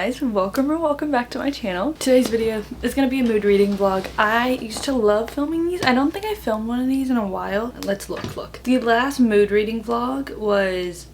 guys, welcome back to my channel. Today's video is gonna be a mood reading vlog. I used to love filming these. I don't think I filmed one of these in a while. Let's look. The last mood reading vlog was...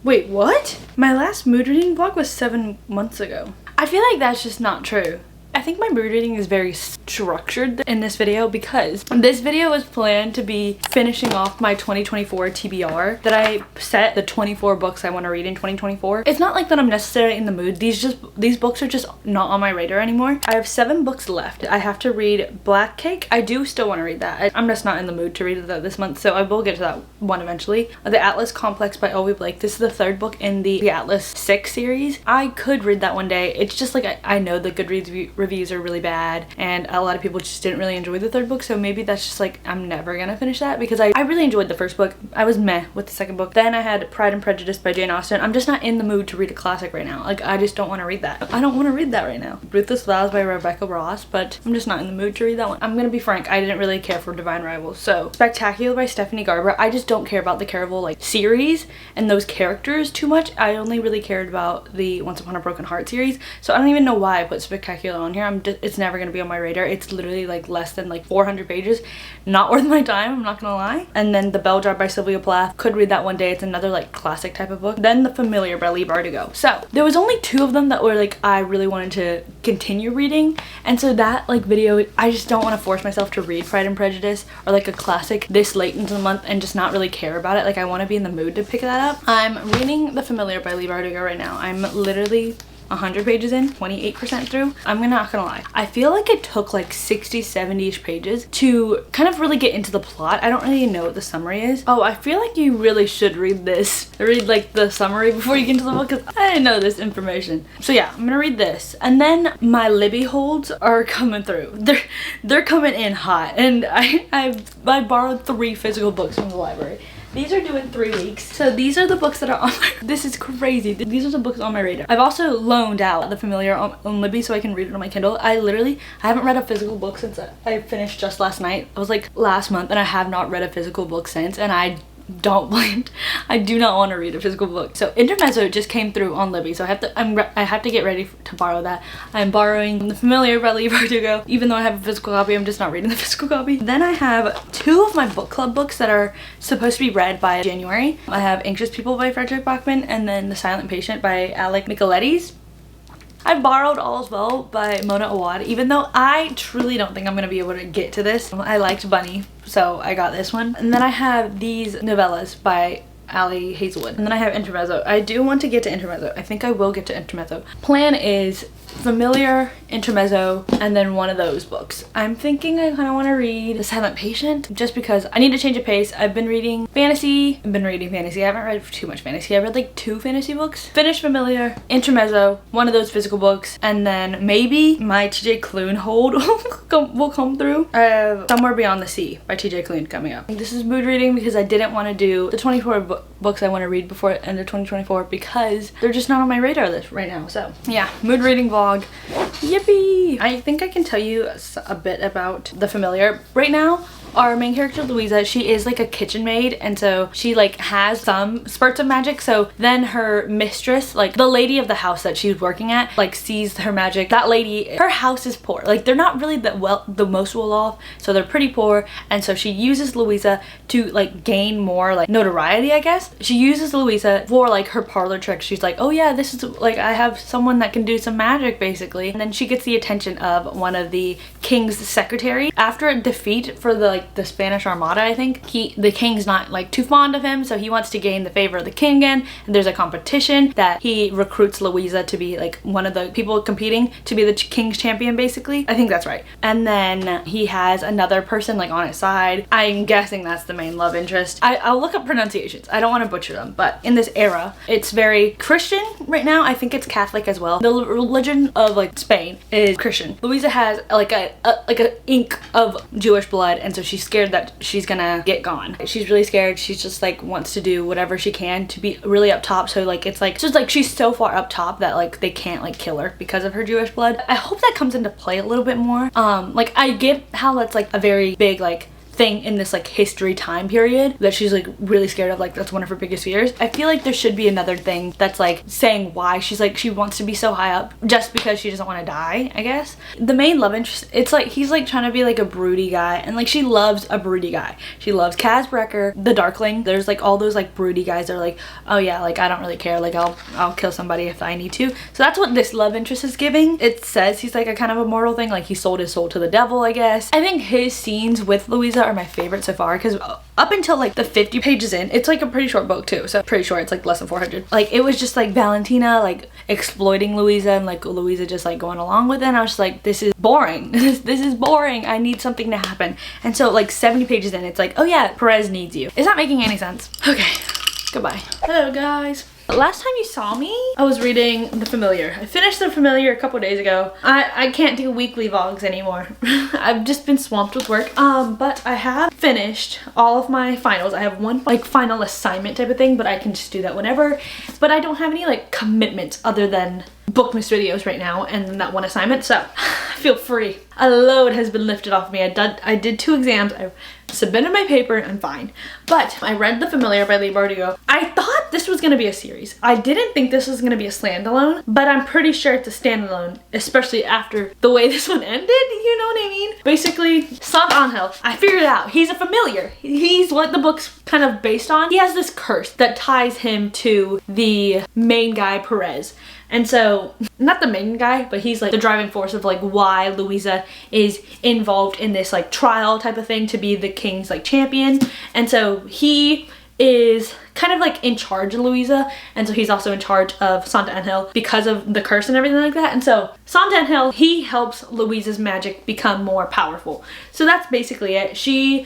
Wait, what? My last mood reading vlog was 7 months ago. I feel like that's just not true. I think my mood reading is very structured in this video because this video was planned to be finishing off my 2024 TBR that I set the 24 books I want to read in 2024. It's not like that I'm necessarily in the mood. These books are just not on my radar anymore. I have 7 books left. I have to read Black Cake. I do still want to read that. I'm just not in the mood to read that this month, so I will get to that one eventually. The Atlas Complex by Olivia Blake. This is the 3rd book in the Atlas 6 series. I could read that one day. It's just like I know the Goodreads reviews are really bad and a lot of people just didn't really enjoy the 3rd book, so maybe that's just like I'm never gonna finish that because I really enjoyed the 1st book. I was meh with the 2nd book. Then I had Pride and Prejudice by Jane Austen. I'm just not in the mood to read a classic right now. Like I just don't want to read that. I don't want to read that right now. Ruthless Vows by Rebecca Ross, but I'm just not in the mood to read that one. I'm gonna be frank, I didn't really care for Divine Rivals. So Spectacular by Stephanie Garber. I just don't care about the Carrolli like series and those characters too much. I only really cared about the Once Upon a Broken Heart series, so I don't even know why I put Spectacular on here. It's never gonna be on my radar. It's literally like less than like 400 pages. Not worth my time, I'm not gonna lie. And then The Bell Jar by Sylvia Plath. Could read that one day. It's another like classic type of book. Then The Familiar by Leigh Bardugo. So there was only 2 of them that were like I really wanted to continue reading, and so that like video, I just don't want to force myself to read Pride and Prejudice or like a classic this late into the month and just not really care about it. Like I want to be in the mood to pick that up. I'm reading The Familiar by Leigh Bardugo right now. I'm literally 100 pages in, 28% through. I'm not gonna lie, I feel like it took like 60-70ish pages to kind of really get into the plot. I don't really know what the summary is. Oh, I feel like you really should read this. Read like the summary before you get into the book because I didn't know this information. So yeah, I'm gonna read this, and then my Libby holds are coming through. They're coming in hot, and I borrowed 3 physical books from the library. These are due in 3 weeks. So these are the books that are on my... This is crazy. These are the books on my radar. I've also loaned out The Familiar on Libby so I can read it on my Kindle. I haven't read a physical book since I finished just last night. It was like last month, and I have not read a physical book since, and I don't blame. I do not want to read a physical book. So Intermezzo just came through on Libby, so I have to get ready to borrow that. I'm borrowing The Familiar by Leigh Bardugo. Even though I have a physical copy, I'm just not reading the physical copy. Then I have 2 of my book club books that are supposed to be read by January. I have Anxious People by Frederick Bachman and then The Silent Patient by Alec Michaelides. I borrowed All's Well by Mona Awad, even though I truly don't think I'm gonna be able to get to this. I liked Bunny, so I got this one. And then I have these novellas by Ali Hazelwood. And then I have Intermezzo. I do want to get to Intermezzo. I think I will get to Intermezzo. Plan is Familiar, Intermezzo, and then one of those books. I'm thinking I kind of want to read The Silent Patient just because I need to change of pace. I've been reading fantasy. I haven't read too much fantasy. I read like 2 fantasy books. Finish Familiar, Intermezzo, one of those physical books, and then maybe my TJ Klune hold will come through. I have Somewhere Beyond the Sea by TJ Klune coming up. This is mood reading because I didn't want to do the 24 books I want to read before end of 2024 because they're just not on my radar list right now. So yeah, mood reading vlog. Yippee! I think I can tell you a bit about The Familiar. Right now, our main character Louisa, she is like a kitchen maid, and so she like has some spurts of magic. So then her mistress, like the lady of the house that she's working at, like sees her magic. That lady, her house is poor. Like they're not really the most well off, so they're pretty poor, and so she uses Louisa to like gain more like notoriety, I guess. She uses Louisa for like her parlor tricks. She's like, oh yeah, this is like I have someone that can do some magic basically, and then she gets the attention of one of the king's secretary. After a defeat for the Spanish Armada, I think the king's not like too fond of him, so he wants to gain the favor of the king again, and there's a competition that he recruits Louisa to be like one of the people competing to be the king's champion basically. I think that's right. And then he has another person like on his side. I'm guessing that's the main love interest. I'll look up pronunciations. I don't want to butcher them, but in this era it's very Christian right now. I think it's Catholic as well. The religion of like Spain is Christian. Louisa has like a ink of Jewish blood, and so she's scared that she's gonna get gone. She's really scared. She's just like wants to do whatever she can to be really up top, so like it's just like she's so far up top that like they can't like kill her because of her Jewish blood. I hope that comes into play a little bit more. Like I get how that's like a very big like thing in this like history time period that she's like really scared of, like that's one of her biggest fears. I feel like there should be another thing that's like saying why she's like, she wants to be so high up just because she doesn't want to die, I guess. The main love interest, it's like he's like trying to be like a broody guy, and like she loves a broody guy. She loves Kaz Brecker, the Darkling. There's like all those like broody guys that are like, oh yeah, like I don't really care, like I'll kill somebody if I need to. So that's what this love interest is giving. It says he's like a kind of immortal thing, like he sold his soul to the devil, I guess. I think his scenes with Louisa are my favorite so far, because up until like the 50 pages in, it's like a pretty short book too, so pretty short, it's like less than 400. Like it was just like Valentina like exploiting Louisa, and like Louisa just like going along with it, and I was just like, this is boring. this is boring. I need something to happen. And so like 70 pages in, it's like, oh yeah, Perez needs you. It's not making any sense. Okay, goodbye. Hello guys. Last time you saw me, I was reading The Familiar. I finished The Familiar a couple days ago. I can't do weekly vlogs anymore. I've just been swamped with work. But I have finished all of my finals. I have one like final assignment type of thing, but I can just do that whenever. But I don't have any like commitments other than Bookmas videos right now and then that one assignment, so I feel free. A load has been lifted off me. I did 2 exams. I submitted my paper. I'm fine. But I read The Familiar by Leigh Bardugo. I thought this was gonna be a series. I didn't think this was gonna be a standalone, but I'm pretty sure it's a standalone, especially after the way this one ended, you know what I mean? Basically, Sant Angel, I figured it out. He's a familiar. He's what the book's kind of based on. He has this curse that ties him to the main guy, Perez. And so, not the main guy, but he's like the driving force of like why Louisa is involved in this like trial type of thing to be the king's like champion. And so he is kind of like in charge of Louisa, and so he's also in charge of Sant Angel because of the curse and everything like that. And so Sant Angel, he helps Louisa's magic become more powerful. So that's basically it. She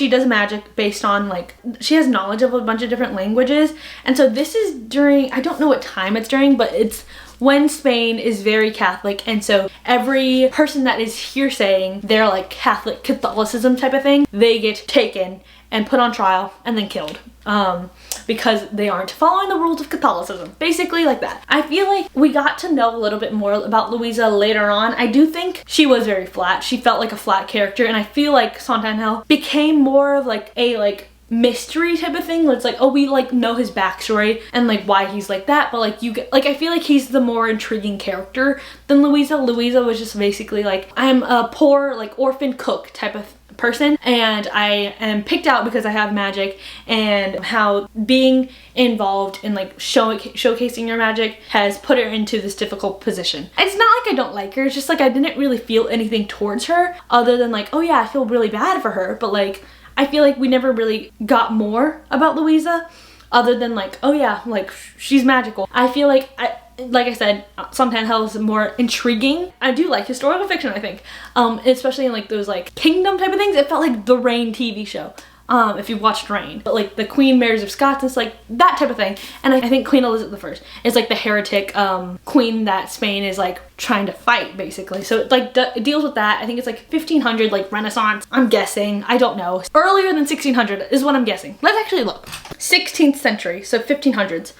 does magic based on like, she has knowledge of a bunch of different languages. And so this is during, I don't know what time it's during, but it's when Spain is very Catholic, and so every person that is here saying they're like Catholicism type of thing, they get taken and put on trial and then killed because they aren't following the rules of Catholicism. Basically like that. I feel like we got to know a little bit more about Louisa later on. I do think she was very flat. She felt like a flat character, and I feel like Sant Angel became more of like a mystery type of thing where it's like, oh, we like know his backstory and like why he's like that, but like you get like, I feel like he's the more intriguing character than Louisa. Louisa was just basically like, I'm a poor like orphan cook type of person, and I am picked out because I have magic, and how being involved in like showcasing your magic has put her into this difficult position. It's not like I don't like her, it's just like I didn't really feel anything towards her other than like, oh yeah, I feel really bad for her, but like I feel like we never really got more about Louisa other than like, oh yeah, like she's magical. I feel like like I said, Sant Angel is more intriguing. I do like historical fiction, I think, especially in like those like kingdom type of things. It felt like the Reign TV show, if you've watched Reign, but like the Queen Marys of Scots, it's like that type of thing. And I think Queen Elizabeth I is like the heretic queen that Spain is like trying to fight, basically. So it like it deals with that. I think it's like 1500, like Renaissance, I'm guessing. I don't know. Earlier than 1600 is what I'm guessing. Let's actually look. 16th century, so 1500s.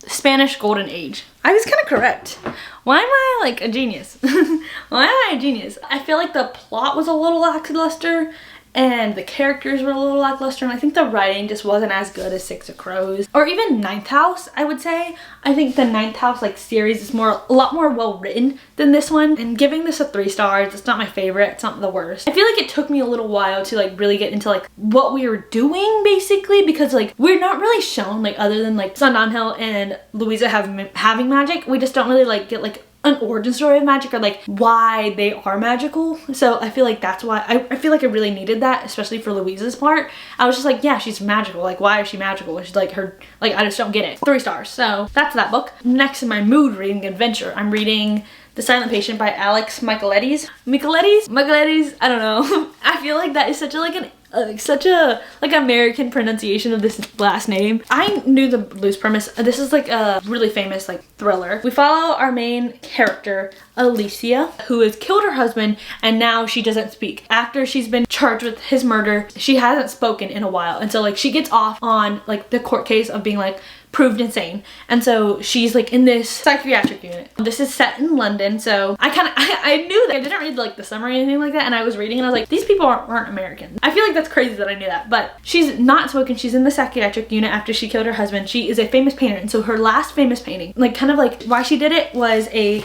Spanish Golden Age. I was kind of correct. Why am I like a genius? Why am I a genius? I feel like the plot was a little lackluster, and the characters were a little lackluster, and I think the writing just wasn't as good as Six of Crows or even Ninth House, I would say. I think the Ninth House like series is a lot more well written than this one, and giving this a 3 stars. It's not my favorite, it's not the worst. I feel like it took me a little while to like really get into like what we were doing, basically, because like we're not really shown like, other than like Sant Angel and Louisa having magic, we just don't really like get like an origin story of magic or like why they are magical. So I feel like that's why I feel like I really needed that, especially for Louisa's part. I was just like, yeah, she's magical, like why is she magical? She's like her, like I just don't get it. 3 stars. So that's that book. Next in my mood reading adventure, I'm reading The Silent Patient by Alex Michaelides. Michaelides, I don't know. I feel like that is such a like an such a like American pronunciation of this last name. I knew the loose premise. This is like a really famous like thriller. We follow our main character, Alicia, who has killed her husband, and now she doesn't speak. After she's been charged with his murder, she hasn't spoken in a while, and so like she gets off on like the court case of being like proved insane. And so she's like in this psychiatric unit. This is set in London, so I knew that. I didn't read like the summary or anything like that, and I was reading and I was like, these people aren't Americans. I feel like that's crazy that I knew that, but she's not smoking. She's in the psychiatric unit after she killed her husband. She is a famous painter, and so her last famous painting, like kind of like why she did it, was a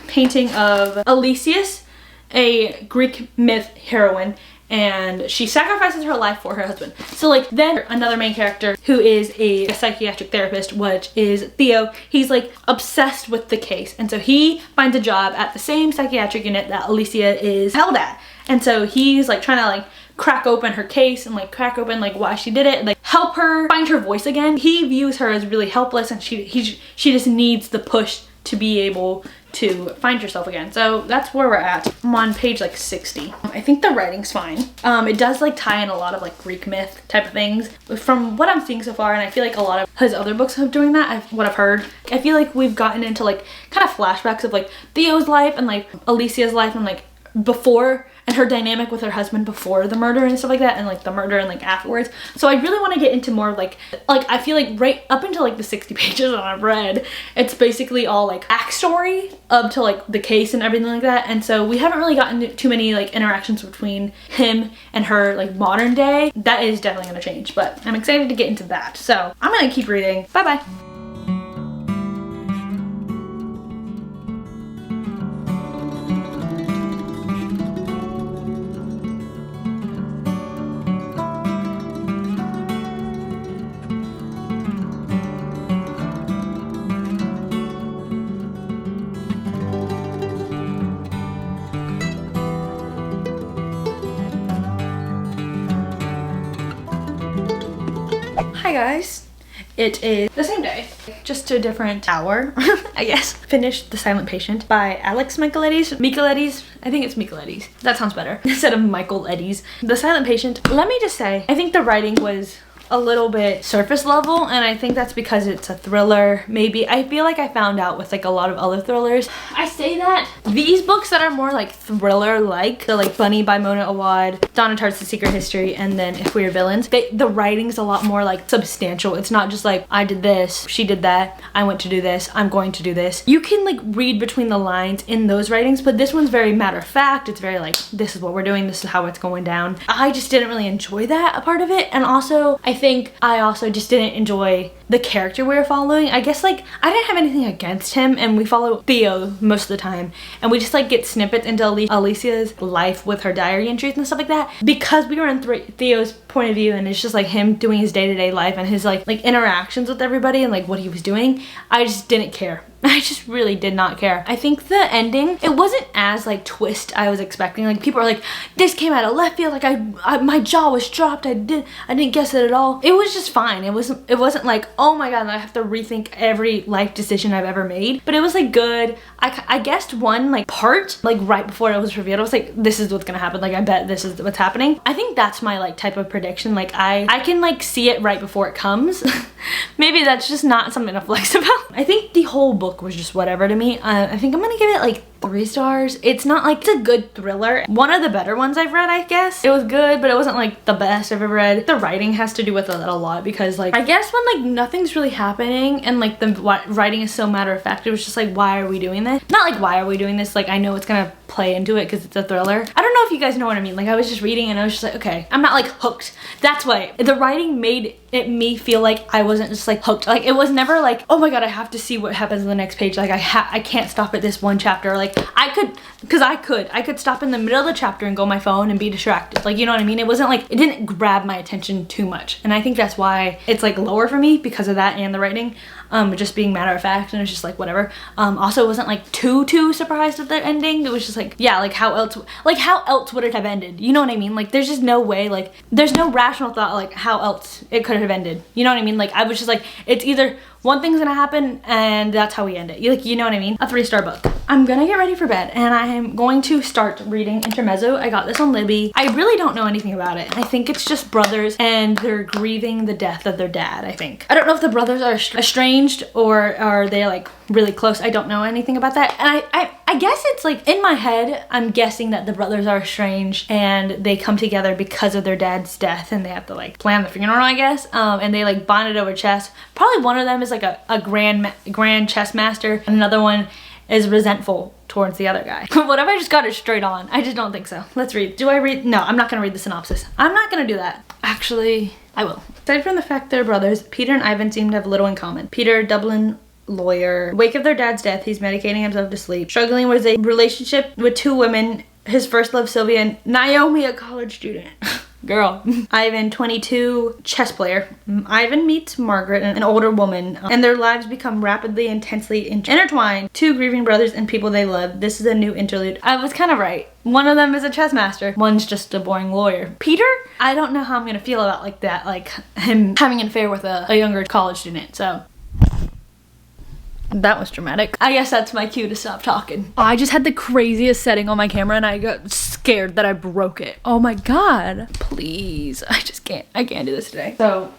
painting of Elysius, a Greek myth heroine, and she sacrifices her life for her husband. So like then another main character who is a psychiatric therapist, which is Theo, he's like obsessed with the case, and so he finds a job at the same psychiatric unit that Alicia is held at, and so he's like trying to like crack open her case and like crack open like why she did it and like help her find her voice again. He views her as really helpless, and she just needs the push to be able to find yourself again. So that's where we're at. I'm on page like 60. I think the writing's fine. It does like tie in a lot of like Greek myth type of things from what I'm seeing so far, and I feel like a lot of his other books are doing that. What I've heard, I feel like we've gotten into like kind of flashbacks of like Theo's life and like Alicia's life and like before, and her dynamic with her husband before the murder and stuff like that, and like the murder and like afterwards. So I really want to get into more like I feel like right up until like the 60 pages that I've read, it's basically all like backstory up to like the case and everything like that. And so we haven't really gotten too many like interactions between him and her like modern day. That is definitely going to change, but I'm excited to get into that. So I'm gonna keep reading. Bye bye. Hi guys, it is the same day, just a different hour, I guess. Finished The Silent Patient by Alex Michaelides. I think it's Michaelides. That sounds better instead of Michael Eddies. The Silent Patient, let me just say, I think the writing was a little bit surface level, and I think that's because it's a thriller. Maybe I feel like I found out with like a lot of other thrillers. I say that these books that are more like thriller like, the like Bunny by Mona Awad, Donna Tartt's The Secret History, and then If We Are Villains, the writing's a lot more like substantial. It's not just like I did this, she did that, I went to do this, I'm going to do this. You can like read between the lines in those writings, but this one's very matter of fact. It's very like, this is what we're doing, this is how it's going down. I just didn't really enjoy that a part of it, and also I think I also just didn't enjoy the character we were following. I guess like I didn't have anything against him, and we follow Theo most of the time, and we just like get snippets into Alicia's life with her diary entries and stuff like that, because we were in Theo's point of view, and it's just like him doing his day-to-day life and his like interactions with everybody and like what he was doing. I just didn't care. I just really did not care. I think the ending, it wasn't as like twist I was expecting. Like people are like, this came out of left field, like my jaw was dropped, I didn't guess it at all. It was just fine. It wasn't like, oh my god, I have to rethink every life decision I've ever made. But it was like good. I guessed one like part like right before it was revealed. I was like, this is what's gonna happen. Like I bet this is what's happening. I think that's my like type of prediction. Like I can like see it right before it comes. Maybe that's just not something to flex about. I think the whole book was just whatever to me. I think I'm gonna give it like 3 stars. It's not like, it's a good thriller. One of the better ones I've read, I guess. It was good, but it wasn't like the best I've ever read. The writing has to do with it a lot, because like I guess when like nothing's really happening and like the writing is so matter of fact, it was just like, why are we doing this? Not like why are we doing this, like I know it's gonna play into it because it's a thriller. I don't know if you guys know what I mean. Like I was just reading and I was just like, okay, I'm not like hooked. That's why the writing made me feel like I wasn't just like hooked. Like it was never like, oh my god, I have to see what happens in the next page. Like I can't stop at this one chapter. Like I could stop in the middle of the chapter and go on my phone and be distracted. Like, you know what I mean? It wasn't like, it didn't grab my attention too much. And I think that's why it's like lower for me, because of that and the writing. Just being matter of fact, and it's just like whatever. Also it wasn't like too surprised at the ending. It was just like, yeah, like how else would it have ended? You know what I mean? Like there's just no way, like there's no rational thought like how else it could have ended. You know what I mean? Like I was just like, it's either one thing's gonna happen and that's how we end it. You know what I mean? A 3-star book. I'm gonna get ready for bed and I am going to start reading Intermezzo. I got this on Libby. I really don't know anything about it. I think it's just brothers and they're grieving the death of their dad, I think. I don't know if the brothers are estranged estranged or are they like really close? I don't know anything about that. And I guess it's like in my head, I'm guessing that the brothers are estranged and they come together because of their dad's death and they have to like plan the funeral, I guess. And they like bonded over chess. Probably one of them is like a grand chess master and another one is resentful towards the other guy. What if I just got it straight on? I just don't think so. Let's read. Do I read? No, I'm not gonna read the synopsis. I'm not gonna do that. Actually, I will. Aside from the fact they're brothers, Peter and Ivan seem to have little in common. Peter, Dublin lawyer. Wake of their dad's death, he's medicating himself to sleep. Struggling with a relationship with two women. His first love, Sylvia, and Naomi, a college student. Girl. Ivan, 22, chess player. Ivan meets Margaret, an older woman, and their lives become rapidly, intensely intertwined. Two grieving brothers and people they love. This is a new interlude. I was kind of right. One of them is a chess master. One's just a boring lawyer. Peter, I don't know how I'm gonna feel about like that, like him having an affair with a younger college student, so. That was dramatic. I guess that's my cue to stop talking. I just had the craziest setting on my camera and I got scared that I broke it. Oh my god. Please. I can't do this today. So,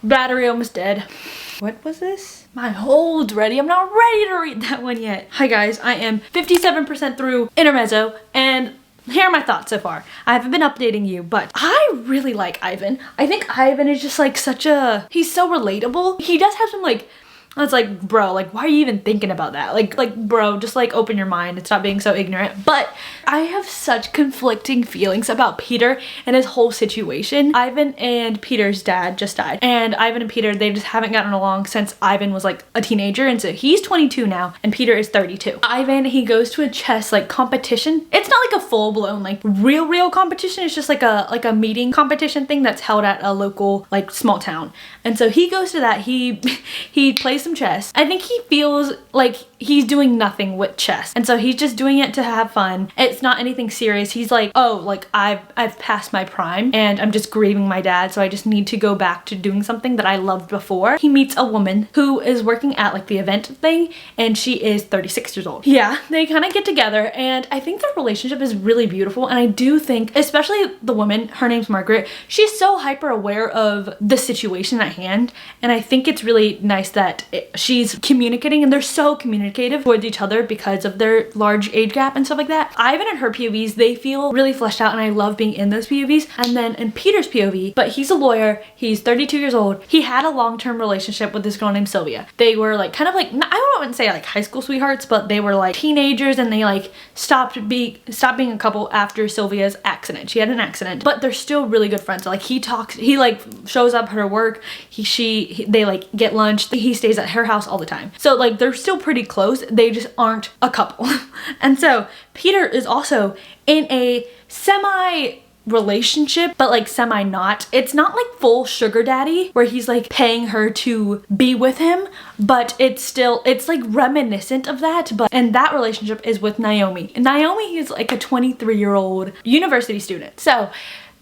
battery almost dead. What was this? My hold's ready. I'm not ready to read that one yet. Hi guys, I am 57% through Intermezzo and here are my thoughts so far. I haven't been updating you, but I really like Ivan. I think Ivan is just like he's so relatable. He does have some like, it's like, bro, like why are you even thinking about that? Like bro, just like open your mind and stop being so ignorant. But I have such conflicting feelings about Peter and his whole situation. Ivan and Peter's dad just died. And Ivan and Peter, they just haven't gotten along since Ivan was like a teenager. And so he's 22 now and Peter is 32. Ivan, he goes to a chess like competition. It's not like a full-blown like real competition. It's just like a meeting competition thing that's held at a local like small town. And so he goes to that. He plays some chess. I think he feels like he's doing nothing with chess. And so he's just doing it to have fun. It's not anything serious. He's like, oh, like I've passed my prime and I'm just grieving my dad. So I just need to go back to doing something that I loved before. He meets a woman who is working at like the event thing and she is 36 years old. Yeah, they kind of get together and I think their relationship is really beautiful. And I do think, especially the woman, her name's Margaret, she's so hyper aware of the situation at hand. And I think it's really nice that she's communicating and they're so communicative towards each other because of their large age gap and stuff like that. Ivan and her POVs, they feel really fleshed out and I love being in those POVs. And then in Peter's POV, but he's a lawyer, he's 32 years old, he had a long-term relationship with this girl named Sylvia. They were like kind of like, I wouldn't say like high school sweethearts, but they were like teenagers and they like stopped being a couple after Sylvia's accident. She had an accident, but they're still really good friends. So, like he like shows up at her work, they like get lunch, he stays at her house all the time. So like they're still pretty close, they just aren't a couple. And so Peter is also in a semi relationship, but like semi not. It's not like full sugar daddy where he's like paying her to be with him, but it's like reminiscent of that. And that relationship is with Naomi. And Naomi is like a 23-year-old university student. So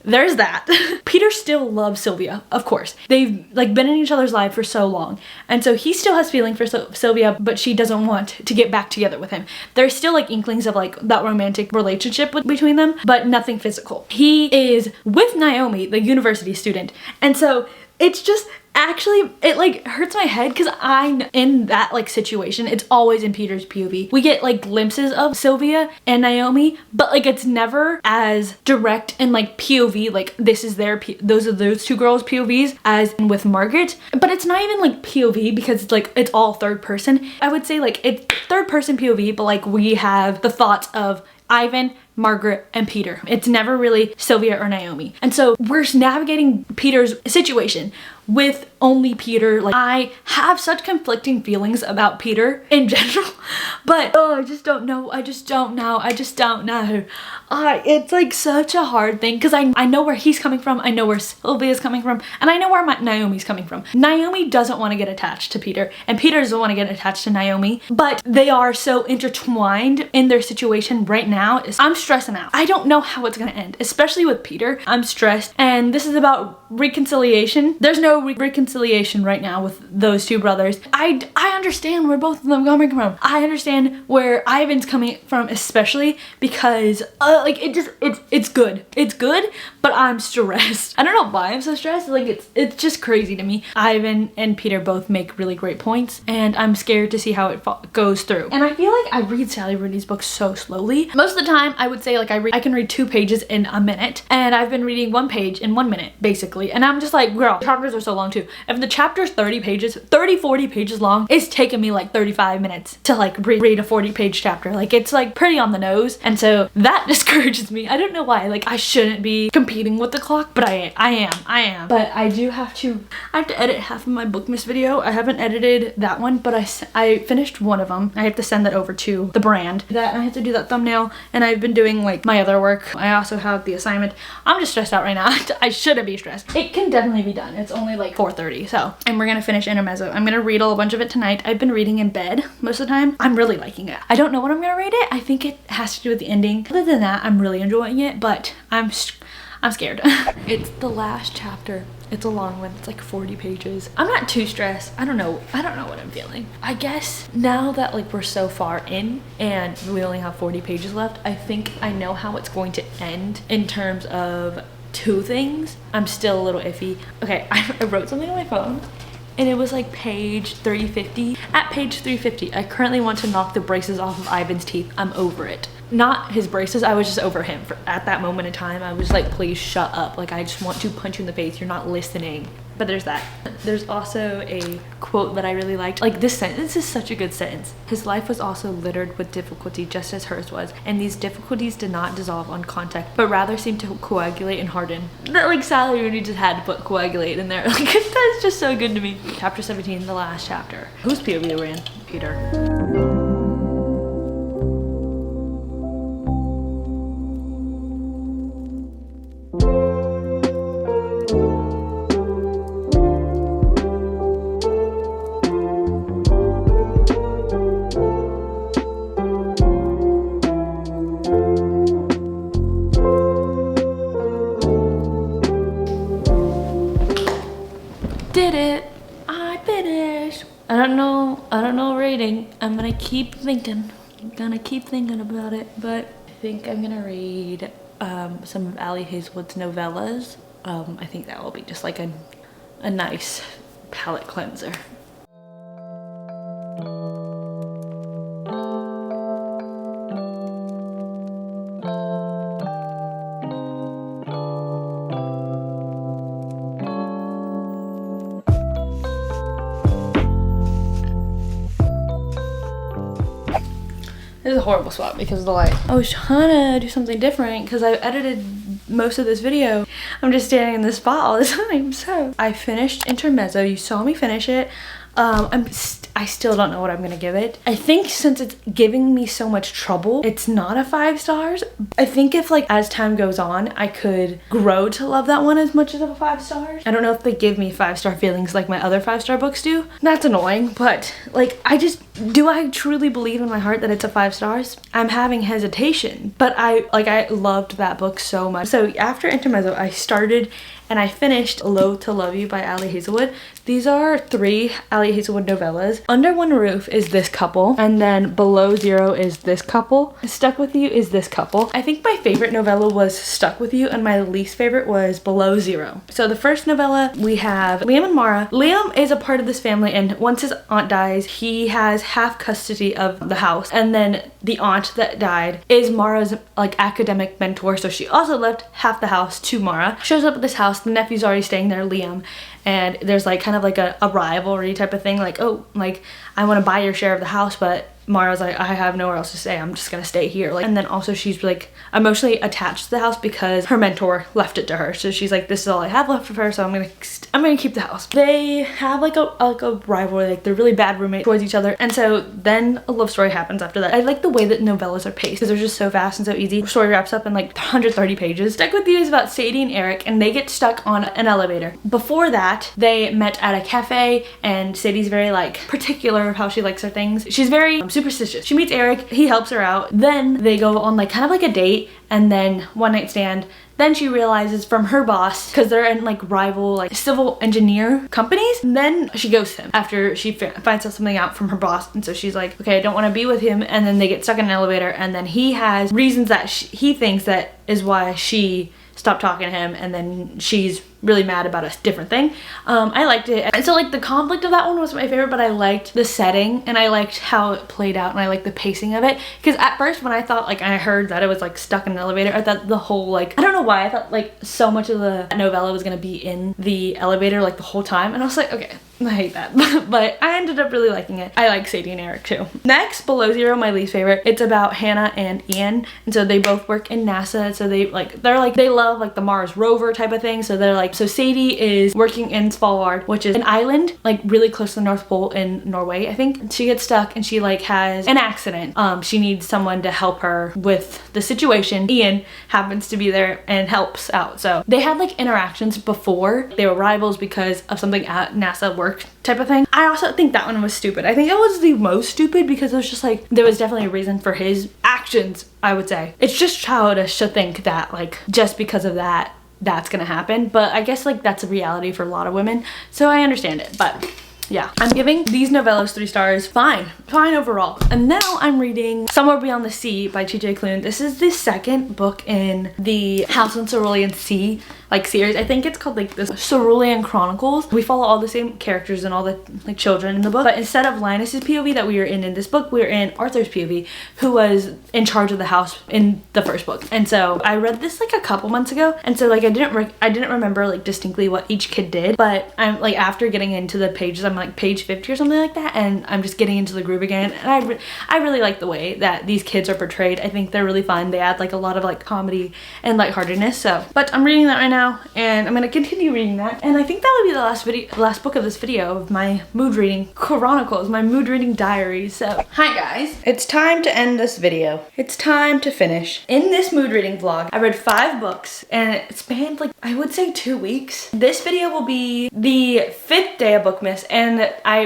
there's that. Peter still loves Sylvia, of course. They've like been in each other's life for so long. And so he still has feeling for Sylvia, but she doesn't want to get back together with him. There's still like inklings of like that romantic relationship between them, but nothing physical. He is with Naomi, the university student. And so it's just, actually, it like hurts my head because I'm in that like situation. It's always in Peter's POV. We get like glimpses of Sylvia and Naomi, but like it's never as direct and like POV, like this is those two girls' POVs as in with Margaret. But it's not even like POV because it's like it's all third person. I would say like it's third person POV, but like we have the thoughts of Ivan, Margaret, and Peter. It's never really Sylvia or Naomi. And so we're navigating Peter's situation with only Peter. Like I have such conflicting feelings about Peter in general, but I just don't know. It's like such a hard thing because I know where he's coming from, I know where Sylvia's coming from, and I know where Naomi's coming from. Naomi doesn't want to get attached to Peter, and Peter doesn't want to get attached to Naomi, but they are so intertwined in their situation right now. I'm stressing out. I don't know how it's gonna end, especially with Peter. I'm stressed, and this is about reconciliation. There's no reconciliation right now with those two brothers. I understand where both of them coming from. I understand where Ivan's coming from, especially because like it's good. It's good, but I'm stressed. I don't know why I'm so stressed. Like it's just crazy to me. Ivan and Peter both make really great points, and I'm scared to see how it goes through. And I feel like I read Sally Rooney's books so slowly. Most of the time I would say like I can read 2 pages in a minute, and I've been reading 1 page in 1 minute basically. And I'm just like, girl, chapters are so long too. If the chapter's 30 pages, 40 pages long, it's taken me like 35 minutes to like read a 40-page chapter. Like it's like pretty on the nose, and so that discourages me. I don't know why. Like I shouldn't be competing with the clock, but I am. But I have to edit half of my Bookmas video. I haven't edited that one, but I finished one of them. I have to send that over to the brand. That I have to do that thumbnail, and I've been doing like my other work. I also have the assignment. I'm just stressed out right now. I shouldn't be stressed. It can definitely be done. It's only like 4:30, so. And we're gonna finish Intermezzo. I'm gonna read a bunch of it tonight. I've been reading in bed most of the time. I'm really liking it. I don't know what I'm gonna rate it. I think it has to do with the ending. Other than that, I'm really enjoying it, but I'm scared. It's the last chapter. It's a long one. It's like 40 pages. I'm not too stressed. I don't know what I'm feeling. I guess now that like we're so far in and we only have 40 pages left, I think I know how it's going to end in terms of 2 things. I'm still a little iffy. Okay, I wrote something on my phone, and it was like page 350. At page 350, I currently want to knock the braces off of Ivan's teeth. I'm over it. Not his braces, I was just over him. At that moment in time, I was like, please shut up. Like, I just want to punch you in the face. You're not listening. But there's that. There's also a quote that I really liked. Like, this sentence is such a good sentence. His life was also littered with difficulty, just as hers was. And these difficulties did not dissolve on contact, but rather seemed to coagulate and harden. That, like, Sally Rooney just had to put coagulate in there. Like, that's just so good to me. Chapter 17, the last chapter. Whose POV we're in? Peter. Did it. I finished. I don't know rating. I'm gonna keep thinking. About it, but I think I'm gonna read some of Ali Hazelwood's novellas. I think that will be just like a nice palate cleanser. This is a horrible spot because of the light. I was trying to do something different because I edited most of this video. I'm just standing in this spot all the time. So I finished Intermezzo. You saw me finish it. I still don't know what I'm gonna give it. I think since it's giving me so much trouble, it's not a 5 stars. I think if like as time goes on, I could grow to love that one as much as a 5 stars. I don't know if they give me 5-star feelings like my other 5-star books do. That's annoying, but like do I truly believe in my heart that it's a 5 stars? I'm having hesitation, but I loved that book so much. So after Intermezzo, I started and I finished Loathe to Love You by Ali Hazelwood. These are 3 Ali Hazelwood novellas. Under One Roof is this couple, and then Below Zero is this couple. Stuck With You is this couple. I think my favorite novella was Stuck With You, and my least favorite was Below Zero. So the first novella, we have Liam and Mara. Liam is a part of this family, and once his aunt dies, he has half custody of the house, and then the aunt that died is Mara's like academic mentor, so she also left half the house to Mara. Shows up at this house, the nephew's already staying there, Liam, and there's like kind of like a rivalry type of thing, like, oh, like I want to buy your share of the house, but Mara's like, I have nowhere else to stay, I'm just gonna stay here. Like, and then also she's like emotionally attached to the house because her mentor left it to her, so she's like, this is all I have left of her, so I'm gonna keep the house. They have like a rivalry, like they're really bad roommates towards each other, and so then a love story happens after that. I like the way that novellas are paced because they're just so fast and so easy. The story wraps up in like 130 pages. Stuck With You is about Sadie and Eric, and they get stuck on an elevator. Before that, they met at a cafe, and Sadie's very like particular of how she likes her things. She's very superstitious. She meets Eric, he helps her out, then they go on like kind of like a date, and then one night stand. Then she realizes from her boss, because they're in like rival like civil engineer companies, and then she ghosts him after she finds out something out from her boss. And so she's like, okay, I don't want to be with him. And then they get stuck in an elevator, and then he has reasons that he thinks that is why she stopped talking to him, and then she's really mad about a different thing. I liked it. And so like the conflict of that one was my favorite, but I liked the setting and I liked how it played out, and I liked the pacing of it. Because at first when I thought like I heard that it was like stuck in an elevator, I thought the whole like, I don't know why, I thought like so much of the novella was gonna be in the elevator like the whole time, and I was like, okay, I hate that. But I ended up really liking it. I like Sadie and Eric too. Next, Below Zero, my least favorite. It's about Hannah and Ian, and so they both work in NASA. So they love like the Mars rover type of thing. So they're like, so Sadie is working in Svalbard, which is an island like really close to the North Pole in Norway, I think. She gets stuck and she like has an accident. She needs someone to help her with the situation. Ian happens to be there and helps out. So they had like interactions before. They were rivals because of something at NASA work type of thing. I also think that one was stupid. I think it was the most stupid because it was just like, there was definitely a reason for his actions, I would say. It's just childish to think that like just because of that, that's gonna happen. But I guess like that's a reality for a lot of women. So I understand it, but yeah, I'm giving these novellas 3 stars. Fine overall. And now I'm reading Somewhere Beyond the Sea by T.J. Klune. This is the second book in the House on Cerulean Sea like series. I think it's called like the Cerulean Chronicles. We follow all the same characters and all the like children in the book, but instead of Linus's POV that we were in this book, we were in Arthur's POV, who was in charge of the house in the first book. And so I read this like a couple months ago, and so like I didn't remember like distinctly what each kid did, but I'm like after getting into the pages, I'm like page 50 or something like that, and I'm just getting into the groove again. And I really like the way that these kids are portrayed. I think they're really fun. They add like a lot of like comedy and lightheartedness. So, but I'm reading that right now, and I'm gonna continue reading that. And I think that would be the last book of this video of my mood reading chronicles, my mood reading diaries. So, hi guys. It's time to end this video. It's time to finish. In this mood reading vlog, I read 5 books, and it spanned like, I would say 2 weeks. This video will be the 5th day of Bookmas, and I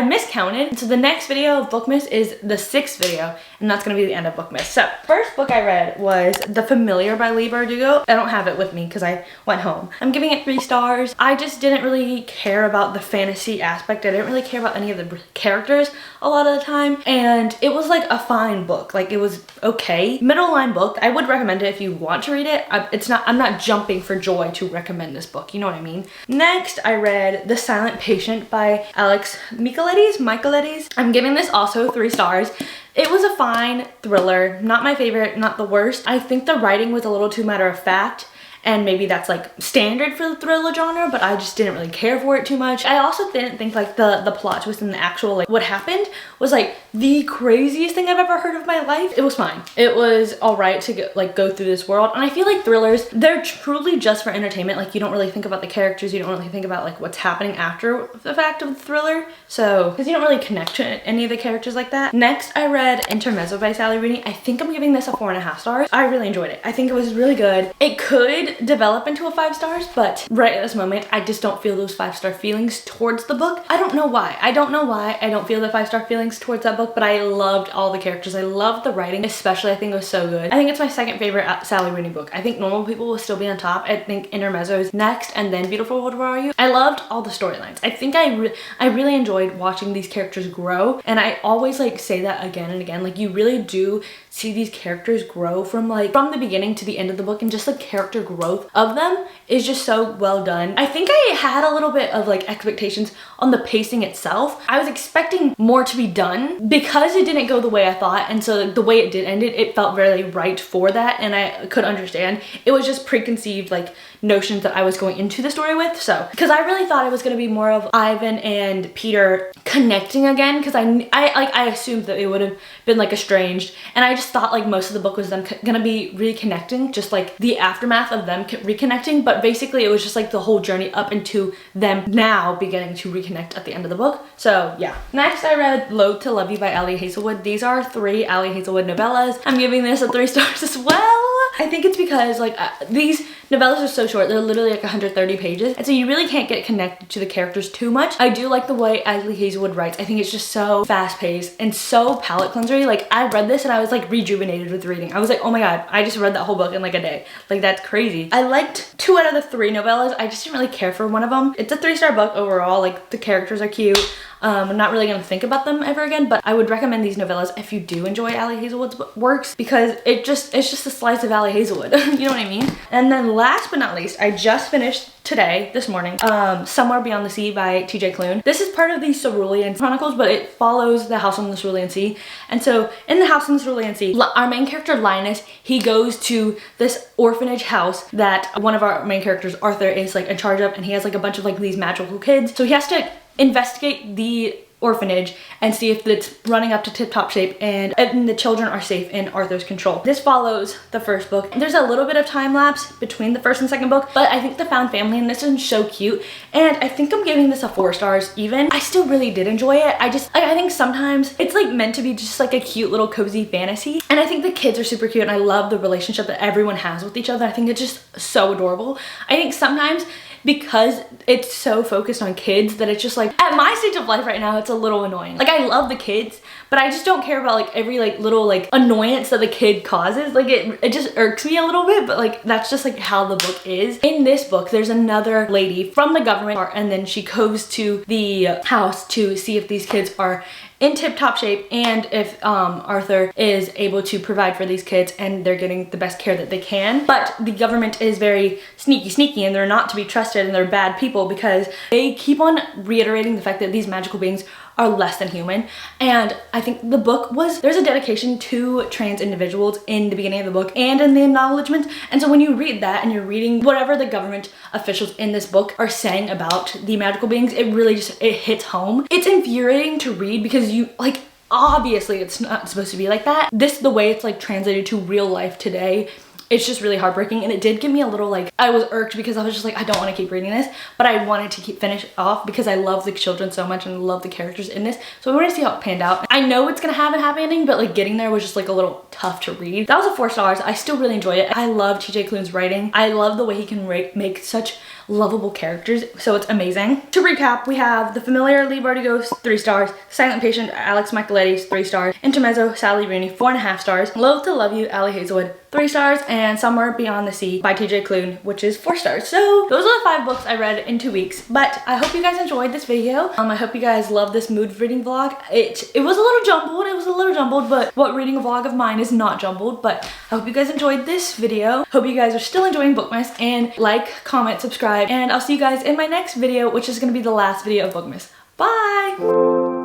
miscounted. So the next video of Bookmas is the 6th video, and that's gonna be the end of Bookmas. So, first book I read was The Familiar by Leigh Bardugo. I don't have it with me because I went home. I'm giving it 3 stars. I just didn't really care about the fantasy aspect. I didn't really care about any of the characters a lot of the time, and it was like a fine book. Like, it was okay. Middle line book. I would recommend it if you want to read it. I'm not jumping for joy to recommend this book, you know what I mean? Next, I read The Silent Patient by Alex Michaelides. I'm giving this also 3 stars. It was a fine thriller. Not my favorite, not the worst. I think the writing was a little too matter of fact, and maybe that's like standard for the thriller genre, but I just didn't really care for it too much. I also didn't think like the plot twist and the actual like what happened was like the craziest thing I've ever heard of my life. It was fine. It was all right to go through this world. And I feel like thrillers, they're truly just for entertainment. Like, you don't really think about the characters. You don't really think about like what's happening after the fact of the thriller. So, because you don't really connect to any of the characters like that. Next, I read Intermezzo by Sally Rooney. I think I'm giving this a 4.5 stars. I really enjoyed it. I think it was really good. It could develop into a 5 stars, but right at this moment, I just don't feel those 5-star feelings towards the book. I don't know why. I don't feel the 5-star feelings towards that book, but I loved all the characters. I loved the writing, especially. I think it was so good. I think it's my second favorite Sally Rooney book. I think Normal People will still be on top. I think Intermezzo is next, and then Beautiful World, Where Are You? I loved all the storylines. I think I really enjoyed watching these characters grow, and I always like say that again and again. Like, you really do see these characters grow from the beginning to the end of the book, and just the character growth of them is just so well done. I think I had a little bit of like expectations on the pacing itself. I was expecting more to be done because it didn't go the way I thought, and so the way it did end it felt very right for that, and I could understand. It was just preconceived like notions that I was going into the story with. So, because I really thought it was going to be more of Ivan and Peter connecting again, because I assumed that they would have been like estranged, and I just thought like most of the book was them gonna be reconnecting, just like the aftermath of them reconnecting. But basically it was just like the whole journey up into them now beginning to reconnect at the end of the book. So yeah. Next, I read Loathe to Love You by Ali Hazelwood. These are 3 Ali Hazelwood novellas. I'm giving this a 3 stars as well. I think it's because like these novellas are so short. They're literally like 130 pages. And so you really can't get connected to the characters too much. I do like the way Ali Hazelwood writes. I think it's just so fast paced and so palate cleansery. Like I read this and I was like rejuvenated with reading. I was like, oh my God, I just read that whole book in like a day. Like that's crazy. I liked 2 out of the 3 novellas. I just didn't really care for one of them. It's a 3-star book overall. Like the characters are cute. I'm not really gonna think about them ever again, but I would recommend these novellas if you do enjoy Ali Hazelwood's works, because it's just a slice of Ali Hazelwood. You know what I mean? And then last but not least, I just finished this morning, Somewhere Beyond the Sea by TJ Klune. This is part of the Cerulean Chronicles, but it follows the house on the Cerulean Sea. And so in the house on the Cerulean Sea, our main character Linus, he goes to this orphanage house that one of our main characters, Arthur, is like in charge of, and he has like a bunch of like these magical kids. So he has to investigate the orphanage and see if it's running up to tip-top shape and the children are safe in Arthur's control. This follows the first book. There's a little bit of time lapse between the first and second book, but I think the found family in this is so cute, and I think I'm giving this a 4 stars even. I still really did enjoy it. I think sometimes it's like meant to be just like a cute little cozy fantasy, and I think the kids are super cute, and I love the relationship that everyone has with each other. I think it's just so adorable. I think sometimes because it's so focused on kids that it's just like, at my stage of life right now, it's a little annoying. Like I love the kids, but I just don't care about like every like little like annoyance that the kid causes. Like it just irks me a little bit, but like that's just like how the book is. In this book, there's another lady from the government, and then she goes to the house to see if these kids are in tip-top shape and if Arthur is able to provide for these kids and they're getting the best care that they can. But the government is very sneaky and they're not to be trusted, and they're bad people because they keep on reiterating the fact that these magical beings are less than human. And I think the book there's a dedication to trans individuals in the beginning of the book and in the acknowledgement. And so when you read that and you're reading whatever the government officials in this book are saying about the magical beings, it really it hits home. It's infuriating to read because you like, obviously it's not supposed to be like that. The way it's like translated to real life today, it's just really heartbreaking, and it did give me a little like, I was irked because I was just like, I don't want to keep reading this, but I wanted to finish off because I love the children so much and I love the characters in this. So I wanted to see how it panned out. I know it's gonna have a happy ending, but like getting there was just like a little tough to read. That was a 4 stars. I still really enjoy it. I love TJ Klune's writing. I love the way he can make such lovable characters, so it's amazing. To recap, we have The Familiar, Lee Bardugo's 3 stars, Silent Patient, Alex Michaeletti's 3 stars, Intermezzo, Sally Rooney, 4.5 stars, Loath to Love You, Ali Hazelwood, 3 stars, and Somewhere Beyond the Sea by TJ Klune, which is 4 stars. So those are the 5 books I read in 2 weeks, but I hope you guys enjoyed this video. I hope you guys love this mood reading vlog. It was a little jumbled, but what reading a vlog of mine is not jumbled. But I hope you guys enjoyed this video. Hope you guys are still enjoying Bookmas, and like, comment, subscribe, and I'll see you guys in my next video, which is gonna be the last video of Bookmas. Bye!